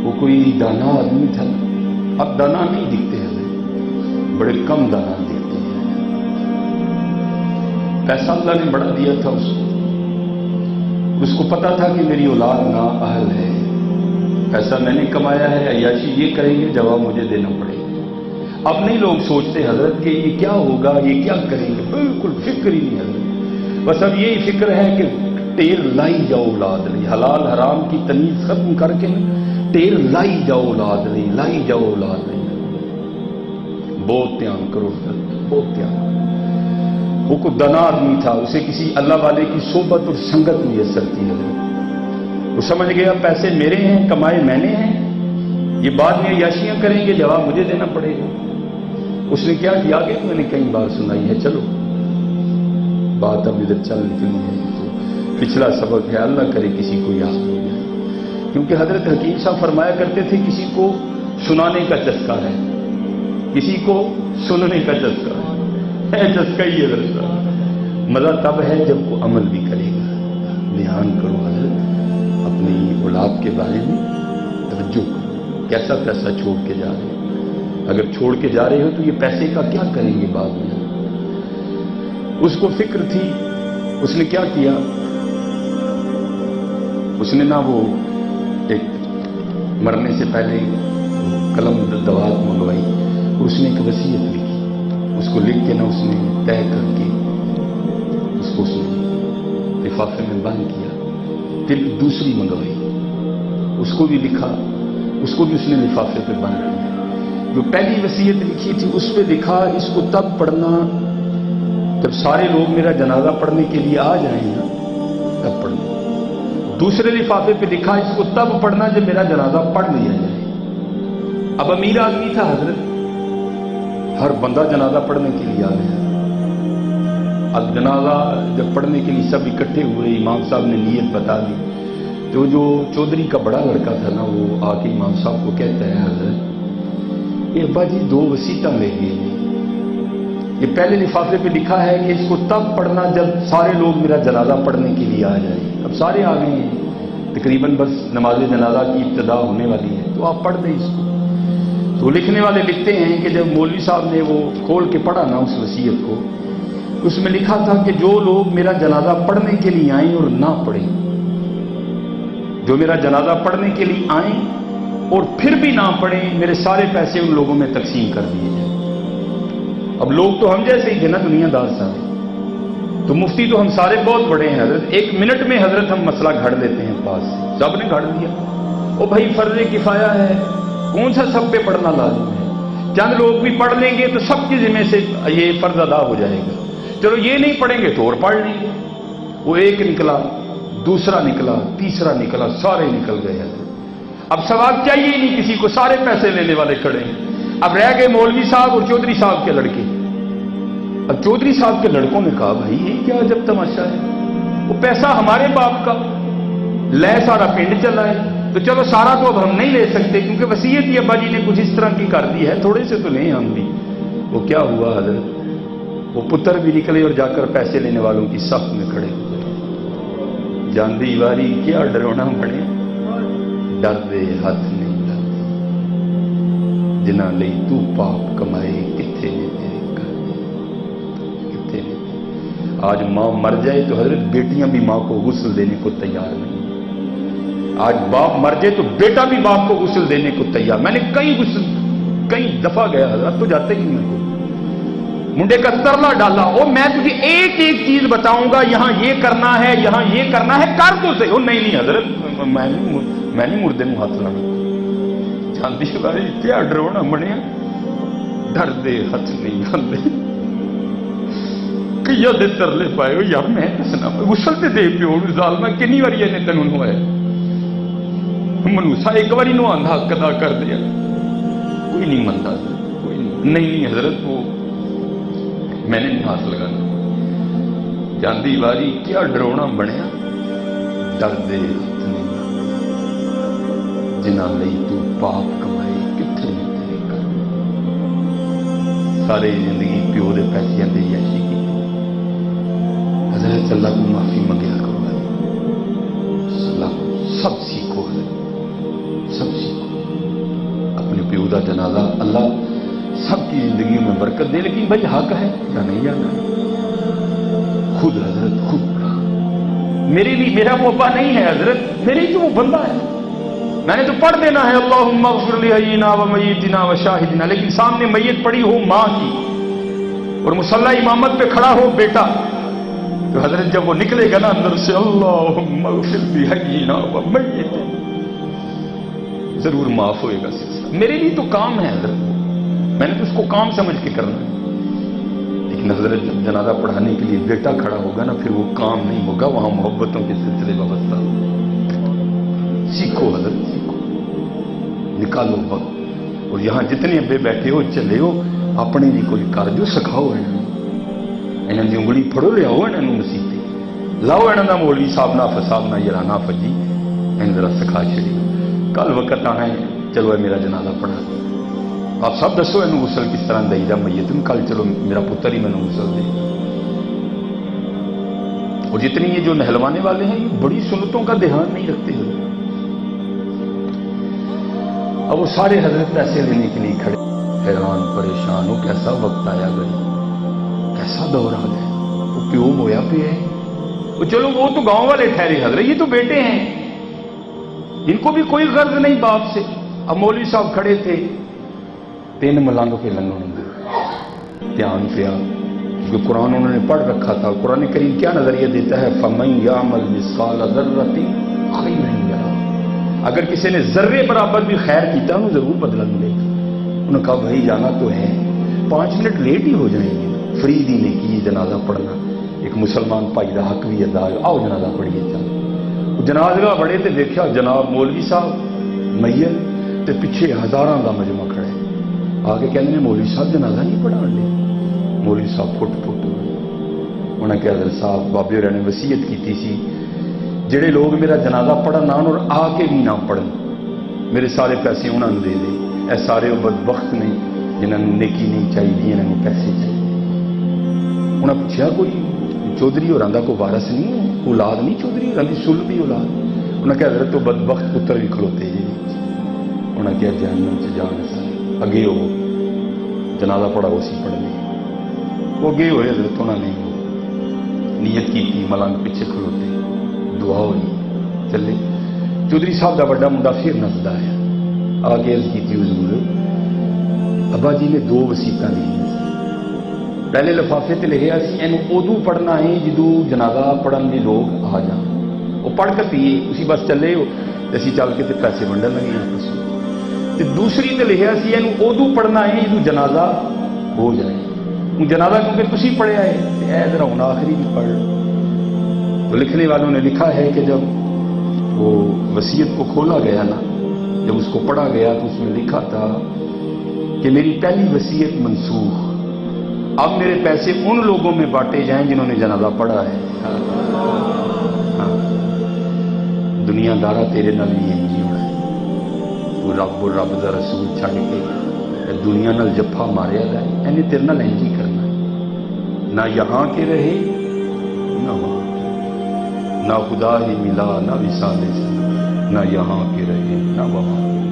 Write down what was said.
وہ کوئی دانا آدمی تھا. اب دانا نہیں دکھتے ہیں, بڑے کم دانا دیتے ہیں. پیسہ اللہ نے بڑا دیا تھا اس کو پتا تھا کہ میری اولاد نااہل ہے. پیسہ میں نے کمایا ہے, عیاشی یہ کریں گے, جواب مجھے دینا پڑے گا. اب نہیں لوگ سوچتے حضرت کہ یہ کیا ہوگا, یہ کیا کریں گے, بالکل فکر ہی نہیں حضرت. بس اب یہی فکر ہے کہ ٹیر لائی جاؤ اولاد نہیں, حلال حرام کی تمیز ختم کر کے ٹیر لائی جاؤ اولاد نہیں, لائی جاؤ اولاد نہیں. بہت دھیان کرو حضرت, بہت دھیان. وہ کوئی دنا آدمی تھا, اسے کسی اللہ والے کی صحبت اور سنگت میسر تھی حضرت. وہ سمجھ گیا پیسے میرے ہیں, کمائے میں نے ہیں, یہ بعد میں عیاشیاں کریں گے, جواب مجھے دینا پڑے گا. اس نے کیا کیا کہ میں نے کئی بار سنائی ہے, چلو بات اب ادھر چل نکلی ہے تو پچھلا سبق ہے, اللہ کرے کسی کو یاد ہو جائے. کیونکہ حضرت حکیم صاحب فرمایا کرتے تھے کسی کو سنانے کا چسکا ہے, کسی کو سننے کا چسکا ہے چسکا ہی حضرت. مزہ تب ہے جب وہ عمل بھی کرے گا. دھیان کرو حضرت, اپنی اولاد کے بارے میں توجہ کرو. کیسا پیسہ چھوڑ کے جا رہے ہو, اگر چھوڑ کے جا رہے ہو تو یہ پیسے کا کیا کریں گے بعد میں. اس کو فکر تھی, اس نے کیا کیا, اس نے نہ وہ ایک مرنے سے پہلے قلم دوات منگوائی, اس نے ایک وصیت لکھی. اس کو لکھ کے نہ اس نے طے کر کے اس کو لفافے میں بند کیا. پھر دوسری منگوائی, اس کو بھی لکھا, اس کو بھی اس نے لفافے پہ بند کیا. جو پہلی وصیت لکھی تھی اس پہ لکھا اس کو تب پڑھنا جب سارے لوگ میرا جنازہ پڑھنے کے لیے آ جائیں نا, تب پڑھنا. دوسرے لفافے پہ لکھا اس کو تب پڑھنا جب میرا جنازہ پڑھ لیا جائے. اب امیر آدمی تھا حضرت, ہر بندہ جنازہ پڑھنے کے لیے آ گیا. اب جنازہ جب پڑھنے کے لیے سب اکٹھے ہوئے, امام صاحب نے نیت بتا دی, تو جو چودھری کا بڑا لڑکا تھا نا وہ آ کے امام صاحب کو کہتا ہے حضرت یہ ابا جی 2 وصیتیں لے گئے ہیں, یہ پہلے لفافے پہ لکھا ہے کہ اس کو تب پڑھنا جب سارے لوگ میرا جنازہ پڑھنے کے لیے آ جائیں. اب سارے آ گئے ہیں, تقریباً بس نماز جنازہ کی ابتدا ہونے والی ہے, تو آپ پڑھ دیں اس کو. تو لکھنے والے لکھتے ہیں کہ جب مولوی صاحب نے وہ کھول کے پڑھا نا اس وصیت کو, اس میں لکھا تھا کہ جو لوگ میرا جنازہ پڑھنے کے لیے آئیں اور نہ پڑھیں, جو میرا جنازہ پڑھنے کے لیے آئیں اور پھر بھی نہ پڑھیں, میرے سارے پیسے ان لوگوں میں تقسیم کر دیے جائیں. اب لوگ تو ہم جیسے ہی تھے نا, دنیا دار سارے, تو مفتی تو ہم سارے بہت بڑے ہیں حضرت. 1 منٹ میں حضرت ہم مسئلہ گھڑ دیتے ہیں پاس, سب نے گھڑ دیا. او بھائی فرض کفایہ ہے, کون سا سب پہ پڑھنا لازم ہے. چند لوگ بھی پڑھ لیں گے تو سب کے ذمہ سے یہ فرض ادا ہو جائے گا. چلو یہ نہیں پڑھیں گے تو اور پڑھ لیں گے. وہ ایک نکلا, دوسرا نکلا, تیسرا نکلا, سارے نکل گئے حضرت. اب ثواب چاہیے ہی نہیں کسی کو, سارے پیسے لینے والے کھڑے ہیں. اب رہ گئے مولوی صاحب اور چودھری صاحب کے لڑکے. اب چودھری صاحب کے لڑکوں نے کہا بھائی یہ کیا عجب تماشا ہے, وہ پیسہ ہمارے باپ کا, لے سارا پنڈ چلا ہے, تو چلو سارا تو اب ہم نہیں لے سکتے کیونکہ وصیت ہی ابا جی نے کچھ اس طرح کی کر دی ہے, تھوڑے سے تو لیں ہم بھی. وہ کیا ہوا حضرت, وہ پتر بھی نکلے اور جا کر پیسے لینے والوں کی صف میں کھڑے ہو گئے. جاندی واری کیا ڈرونا بڑے, ڈر دے ہاتھ نہیں ڈرتے, جنہ لئی تو پاپ کمائے کتنے نے تیرے کر دے, کتنے نے. آج ماں مر جائے تو حضرت بیٹیاں بھی ماں کو غسل دینے کو تیار نہیں. آج باپ مر جائے تو بیٹا بھی باپ کو غسل دینے کو تیار. میں نے کئی دفعہ گیا حضرت, تو جاتے ہی میں کو منڈے کا ترلا ڈالا, اور میں تجھے ایک ایک چیز بتاؤں گا, یہاں یہ کرنا ہے, یہاں یہ کرنا ہے, کر تو صحیح. وہ نہیں حضرت میں نہیں مردے میں ہاتھ لانا. جانتی بارے کیا ڈرونا بنیا, ڈر دے ہاتھ نہیں ڈالتے. کئی دے ترلے پائے ہو یار, میں دسنا غسل تے دے پیو ظالما کنی واری نے تینوں نوایا, منوسا ایک باری نو آندھا حق ادا کر دیا. کوئی نہیں منتا, کوئی نہیں حضرت, وہ میں نے نہیں ہاتھ لگانا. جاندی واری کیا ڈرونا بنیا, ڈر دے ہاتھ نہیں جنہ لئی تو پاپ کمائے کتنے نے تیرے کر. سارے زندگی پیو دے پیسے دے یاشی کی. حضرت اللہ کو معافی منگیا کرو, اللہ کو سب سیکھو, حضرت سب سیکھو. دا جنازہ اللہ سب کی زندگیوں میں برکت دے، لیکن بھائی حق ہے یا نہیں جانا؟ خود حضرت خود پڑھا، میرے لیے میرا وہ ابا نہیں ہے حضرت، میرے لیے تو وہ بندہ ہے، میں نے تو پڑھ دینا ہے اللہم اغفر لحینا و میتنا و شاہدنا، لیکن سامنے میت پڑی ہو ماں کی اور مصلی امامت پہ کھڑا ہو بیٹا، تو حضرت جب وہ نکلے گا نا اندر سے اللہم اغفر لحینا و میتنا، ضرور معاف ہوئے گا سلسلہ۔ میرے لیے تو کام ہے حضرت، میں نے تو اس کو کام سمجھ کے کرنا ہے، لیکن حضرت جب جنازہ پڑھانے کے لیے بیٹا کھڑا ہوگا نا پھر وہ کام نہیں ہوگا، وہاں محبتوں کے سلسلے وابستہ ہوگا۔ سیکھو حضرت سیکھو، نکالو وقت، اور یہاں جتنے ابے بیٹھے ہو چلے ہو اپنے بھی کوئی کر جو سکھاؤ، انہوں کی انگلی پھڑو لیاؤ، انہوں مسیحے لاؤ، انہوں کا مولوی صاحب نہ فساد نہ یرانا فجی، ان ذرا سکھا چڑی، کل وقت آنا ہے چلو ہے میرا جنازہ پڑھا، آپ سب دسو یہ غسل کس طرح دئی دا میت، کل چلو میرا پتر ہی مینوں غسل دے۔ اور جتنی یہ جو نہلوانے والے ہیں یہ بڑی سنتوں کا دھیان نہیں رکھتے حضرت، اب وہ سارے حضرت پیسے لینے کے لیے کھڑے، حیران پریشان ہو، کیسا وقت آیا گئی، کیسا دور آ گیا، وہ پیو مویا پہ ہے، وہ چلو وہ تو گاؤں والے ٹھہرے حضرت، یہ تو بیٹے ہیں، ان کو بھی کوئی غرض نہیں باپ سے۔ اب مولوی صاحب کھڑے تھے، 3 ملنگ پہ لنگوں نے دھیان پیا، کیونکہ قرآن انہوں نے پڑھ رکھا تھا، قرآن کریم کیا نظریہ دیتا ہے، فَمَن يَعْمَلْ مِثْقَالَ ذَرَّةٍ خَيْرًا يَرَهُ، اگر کسی نے ذرے برابر بھی خیر کیتا انہوں ضرور بدلہ ملے گا۔ انہوں نے کہا بھائی جانا تو ہے، 5 منٹ لیٹ ہی ہو جائیں گے، فرید ہی نے کی جنازہ پڑھنا، ایک مسلمان بھائی کا حق بھی ادا، آؤ جنازہ پڑھیے چل۔ جنازہ بڑے تے دیکھا جناب مولوی صاحب میت تے پیچھے ہزاراں کا مجمع کھڑا ہے، آگے کہنے نے مولوی صاحب جنازہ نہیں پڑھان دے، مولوی صاحب پھٹ ہوئے، انہوں نے کہا حضرت صاحب بابے ہوراں نے وصیت کیتی سی جڑے لوگ میرا جنازہ پڑھن آن اور آ کے بھی نہ پڑھن میرے سارے پیسے انہوں نے دے دے، اے سارے وہ بدبخت نے جنہوں نے نیکی نہیں چاہیے، انہوں نے پیسے چاہیے۔ انہوں نے پوچھا کوئی چودھری ہوراں دا کوئی وارث نہیں ہے، اولاد نہیں چودھری ہوراں دی سلبی اولاد؟ انہوں نے کہا حضرت تو بدبخت پتر بھی کھلوتے جی، انہوں نے کہا جہنم سے جان سارے اگے ہو جنازہ پڑھا اسی پڑھنے، وہ اگے ہوئے حضرت، انہوں نے نیت کی ملنگ پیچھے کھلوتے، دعا ہوئی چلے، چودھری صاحب کا بڑا منڈا پھر نسدا ہے، آگے عرض کی حضور ابا جی نے 2 وسیعتاں دی، پہلے لفافے تے لکھیا سی اینو ادو پڑھنا ہے جدوں جنازہ پڑھن دے لوگ آ جان، وہ پڑھ کے پیے اسی بس چلے ہو اسی چل کے تے پیسے ونڈن لگے ہیں، تے دوسری تے لکھیا سی اینو ادو پڑھنا ہے جدوں جنازہ ہو جائے، جنازہ کیونکہ تسی پڑھیا ہے اے ذرا ہن آخری بھی پڑھ لو۔ تو لکھنے والوں نے لکھا ہے کہ جب وہ وصیت کو کھولا گیا نا، جب اس کو پڑھا گیا تو اس میں لکھا تھا کہ میری پہلی وصیت منسوخ، اب میرے پیسے ان لوگوں میں بانٹے جائیں جنہوں نے جنازہ پڑھا ہے۔ ہاں دنیا دارا تیرے نال بھی انجی ہونا ہے، تو رب اور رب دا رسول چھڑ کے دنیا نال جفا ماریا ہے، اینی تیرے نال انجی کرنا ہے، نہ یہاں کے رہے نہ وہاں کے، نہ خدا ہی ملا نہ وصال سے، نہ یہاں کے رہے نہ وہاں کے،